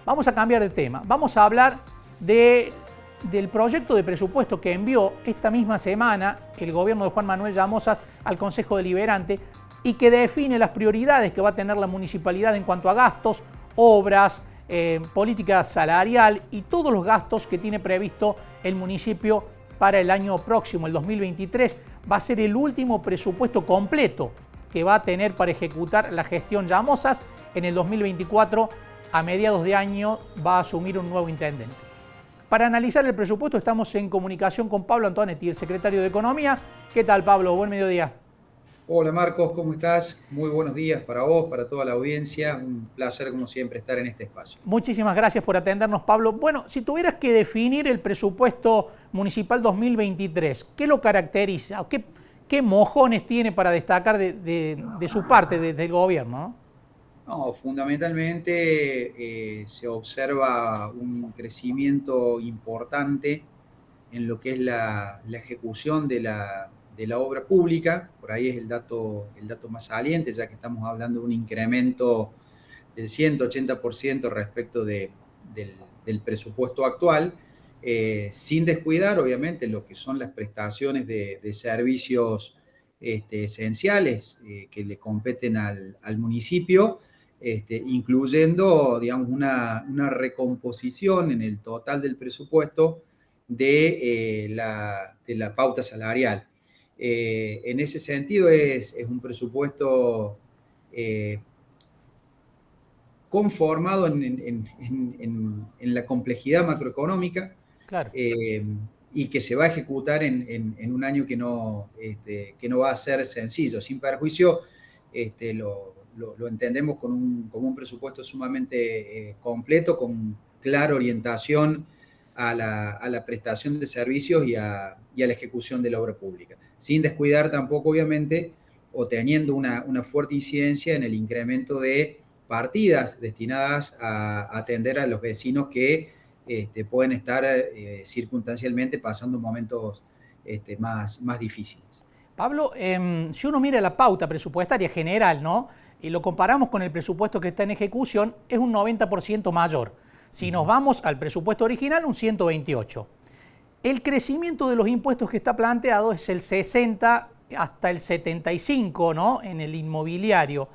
Vamos a cambiar de tema. Vamos a hablar del proyecto de presupuesto que envió esta misma semana el gobierno de Juan Manuel Llamosas al Consejo Deliberante y que define las prioridades que va a tener la municipalidad en cuanto a gastos, obras, política salarial y todos los gastos que tiene previsto el municipio para el año próximo, el 2023. Va a ser el último presupuesto completo que va a tener para ejecutar la gestión Llamosas. En el 2024, a mediados de año, va a asumir un nuevo intendente. Para analizar el presupuesto estamos en comunicación con Pablo Antonetti, el secretario de Economía. ¿Qué tal, Pablo? Buen mediodía. Hola Marcos, ¿cómo estás? Muy buenos días para vos, para toda la audiencia. Un placer, como siempre, estar en este espacio. Muchísimas gracias por atendernos, Pablo. Bueno, si tuvieras que definir el presupuesto municipal 2023, ¿qué lo caracteriza? ¿Qué mojones tiene para destacar de su parte, del gobierno? No, fundamentalmente se observa un crecimiento importante en lo que es la ejecución de la obra pública. Por ahí es el dato más saliente, ya que estamos hablando de un incremento del 180% respecto del presupuesto actual, sin descuidar, obviamente, lo que son las prestaciones de servicios esenciales que le competen al municipio, incluyendo, digamos, una recomposición en el total del presupuesto de la pauta salarial. En ese sentido es un presupuesto conformado en la complejidad macroeconómica, Claro. eh, y que se va a ejecutar en un año que no va a ser sencillo. Sin perjuicio, lo entendemos como un presupuesto sumamente completo, con clara orientación a la prestación de servicios y a la ejecución de la obra pública, sin descuidar tampoco, obviamente, o teniendo una fuerte incidencia en el incremento de partidas destinadas a atender a los vecinos que pueden estar circunstancialmente pasando momentos más difíciles. Pablo, si uno mira la pauta presupuestaria general, ¿no? Y lo comparamos con el presupuesto que está en ejecución, es un 90% mayor. Si nos vamos al presupuesto original, un 128. El crecimiento de los impuestos que está planteado es el 60 hasta el 75, ¿no? En el inmobiliario.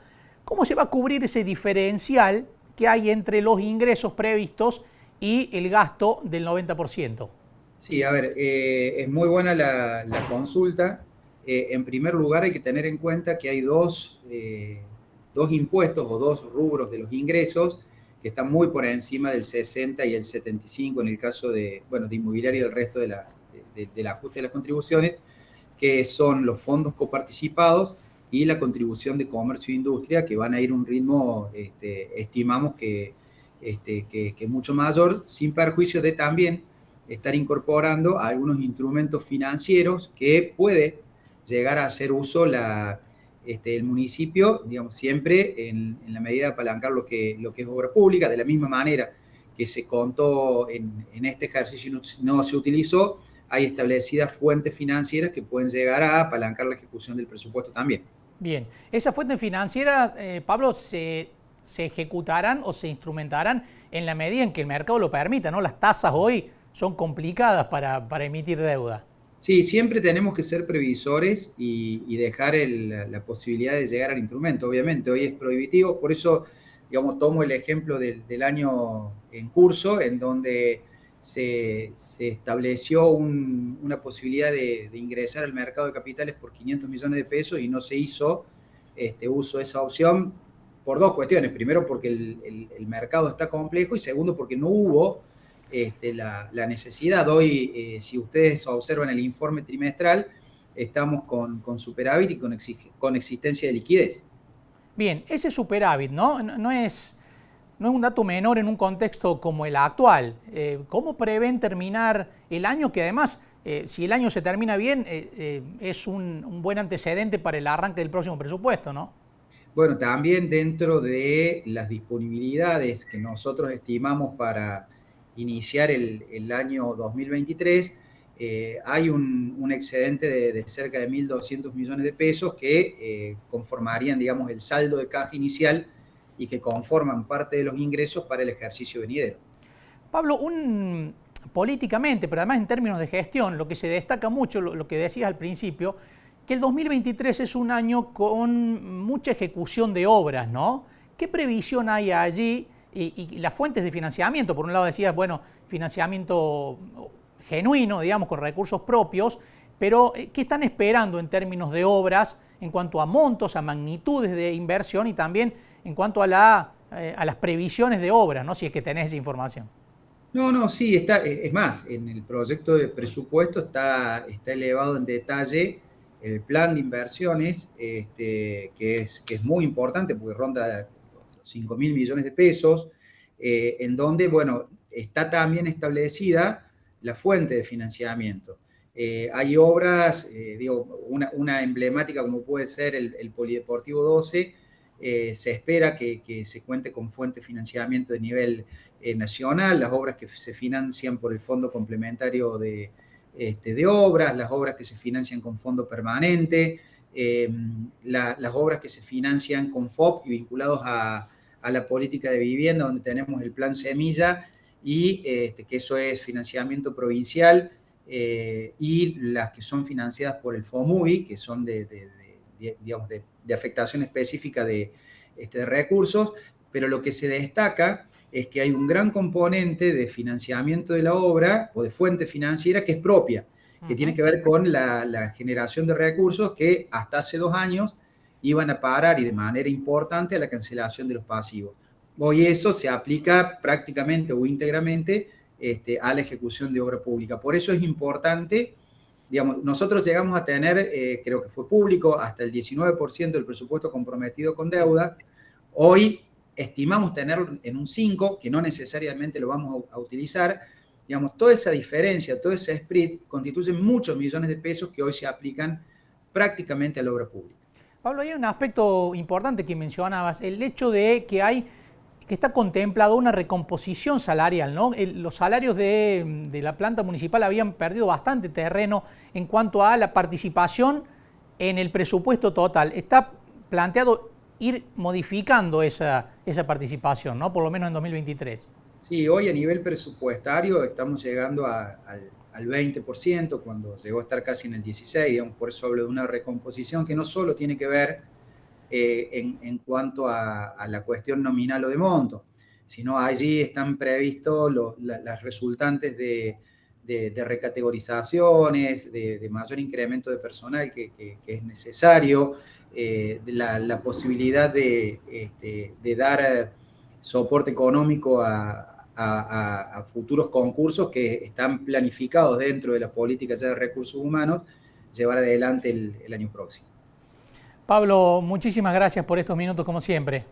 ¿Cómo se va a cubrir ese diferencial que hay entre los ingresos previstos y el gasto del 90%? Sí, a ver, es muy buena la consulta. En primer lugar, hay que tener en cuenta que hay dos impuestos o dos rubros de los ingresos que están muy por encima del 60 y el 75 en el caso de inmobiliario y el resto del ajuste de las contribuciones, que son los fondos coparticipados y la contribución de comercio e industria, que van a ir a un ritmo, estimamos que mucho mayor, sin perjuicio de también estar incorporando algunos instrumentos financieros que puede llegar a hacer uso el municipio, digamos, siempre en la medida de apalancar lo que es obra pública, de la misma manera que se contó en este ejercicio y no se utilizó. Hay establecidas fuentes financieras que pueden llegar a apalancar la ejecución del presupuesto también. Bien, esas fuentes financieras, Pablo, se ejecutarán o se instrumentarán en la medida en que el mercado lo permita, ¿no? Las tasas hoy son complicadas para emitir deuda. Sí, siempre tenemos que ser previsores y dejar la posibilidad de llegar al instrumento. Obviamente, hoy es prohibitivo, por eso, digamos, tomo el ejemplo del año en curso, en donde se estableció una posibilidad de ingresar al mercado de capitales por 500 millones de pesos y no se hizo uso de esa opción por dos cuestiones. Primero, porque el mercado está complejo, y segundo, porque no hubo la necesidad. Hoy, si ustedes observan el informe trimestral, estamos con superávit y con existencia de liquidez. Bien, ese superávit, ¿no? No es un dato menor en un contexto como el actual. ¿Cómo prevén terminar el año? Que además, si el año se termina bien, es un buen antecedente para el arranque del próximo presupuesto, ¿no? Bueno, también dentro de las disponibilidades que nosotros estimamos para iniciar el año 2023, hay un excedente de cerca de 1.200 millones de pesos que conformarían, digamos, el saldo de caja inicial y que conforman parte de los ingresos para el ejercicio venidero. Pablo, políticamente, pero además en términos de gestión, lo que se destaca mucho, lo que decías al principio, que el 2023 es un año con mucha ejecución de obras, ¿no? ¿Qué previsión hay allí? Y las fuentes de financiamiento, por un lado decías, bueno, financiamiento genuino, digamos, con recursos propios, pero ¿qué están esperando en términos de obras en cuanto a montos, a magnitudes de inversión y también en cuanto a las previsiones de obras, ¿no? Si es que tenés esa información. No, sí, es más, en el proyecto de presupuesto está elevado en detalle el plan de inversiones, que es muy importante porque ronda 5.000 millones de pesos, en donde, bueno, está también establecida la fuente de financiamiento. Hay obras, digo, una emblemática como puede ser el Polideportivo 12, se espera que se cuente con fuente de financiamiento de nivel nacional, las obras que se financian por el Fondo Complementario de Obras, las obras que se financian con fondo permanente, las obras que se financian con FOP y vinculados a la política de vivienda, donde tenemos el plan Semilla, y que eso es financiamiento provincial, y las que son financiadas por el FOMUBI, que son digamos, de afectación específica de recursos, pero lo que se destaca es que hay un gran componente de financiamiento de la obra o de fuente financiera que es propia, que tiene que ver con la generación de recursos que hasta hace 2 años iban a parar y de manera importante a la cancelación de los pasivos. Hoy eso se aplica prácticamente o íntegramente a la ejecución de obra pública. Por eso es importante, digamos, nosotros llegamos a tener, creo que fue público, hasta el 19% del presupuesto comprometido con deuda. Hoy estimamos tenerlo en un 5%, que no necesariamente lo vamos a utilizar. Digamos, toda esa diferencia, todo ese split, constituyen muchos millones de pesos que hoy se aplican prácticamente a la obra pública. Pablo, hay un aspecto importante que mencionabas, el hecho de que está contemplado una recomposición salarial, ¿no? Los salarios de la planta municipal habían perdido bastante terreno en cuanto a la participación en el presupuesto total. Está planteado ir modificando esa participación, ¿no? Por lo menos en 2023. Sí, hoy a nivel presupuestario estamos llegando al 20%, cuando llegó a estar casi en el 16%, digamos, por eso hablo de una recomposición que no solo tiene que ver en cuanto a la cuestión nominal o de monto, sino allí están previstos las resultantes de recategorizaciones, de mayor incremento de personal que es necesario, la posibilidad de dar soporte económico a futuros concursos que están planificados dentro de la política ya de recursos humanos, llevar adelante el año próximo. Pablo, muchísimas gracias por estos minutos como siempre.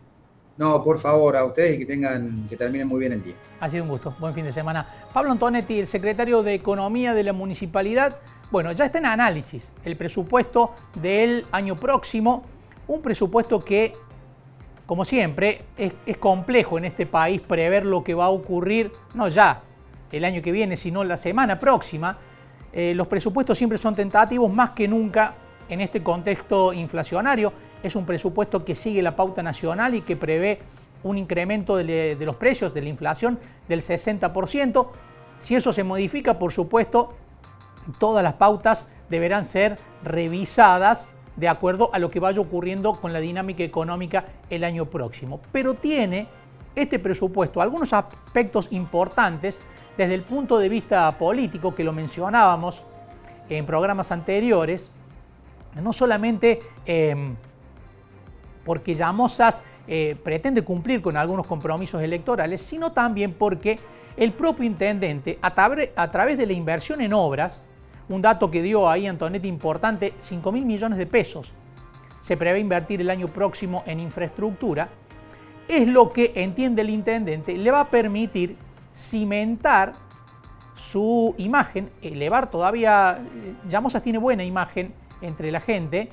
No, por favor, a ustedes y que terminen muy bien el día. Ha sido un gusto, buen fin de semana. Pablo Antonetti, el secretario de Economía de la Municipalidad. Bueno, ya está en análisis el presupuesto del año próximo, un presupuesto que, como siempre, es complejo en este país prever lo que va a ocurrir, no ya el año que viene, sino la semana próxima. Los presupuestos siempre son tentativos, más que nunca en este contexto inflacionario. Es un presupuesto que sigue la pauta nacional y que prevé un incremento de los precios, de la inflación, del 60%. Si eso se modifica, por supuesto, todas las pautas deberán ser revisadas de acuerdo a lo que vaya ocurriendo con la dinámica económica el año próximo. Pero tiene este presupuesto algunos aspectos importantes desde el punto de vista político, que lo mencionábamos en programas anteriores, no solamente porque Llamosas pretende cumplir con algunos compromisos electorales, sino también porque el propio intendente, a través de la inversión en obras, un dato que dio ahí Antonetti importante, 5.000 millones de pesos se prevé invertir el año próximo en infraestructura, es lo que entiende el intendente le va a permitir cimentar su imagen, elevar todavía. Llamosas tiene buena imagen entre la gente,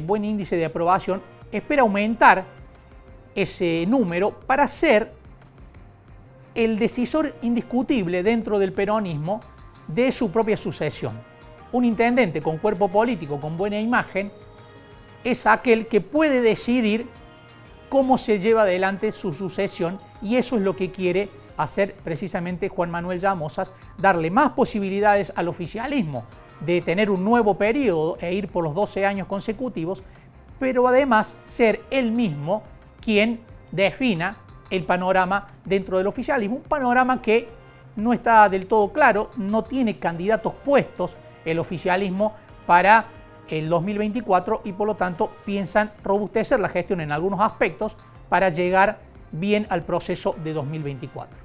buen índice de aprobación, espera aumentar ese número para ser el decisor indiscutible dentro del peronismo de su propia sucesión. Un intendente con cuerpo político, con buena imagen, es aquel que puede decidir cómo se lleva adelante su sucesión, y eso es lo que quiere hacer precisamente Juan Manuel Llamosas, darle más posibilidades al oficialismo de tener un nuevo periodo e ir por los 12 años consecutivos, pero además ser él mismo quien defina el panorama dentro del oficialismo, un panorama que no está del todo claro, no tiene candidatos puestos el oficialismo para el 2024 y por lo tanto piensan robustecer la gestión en algunos aspectos para llegar bien al proceso de 2024.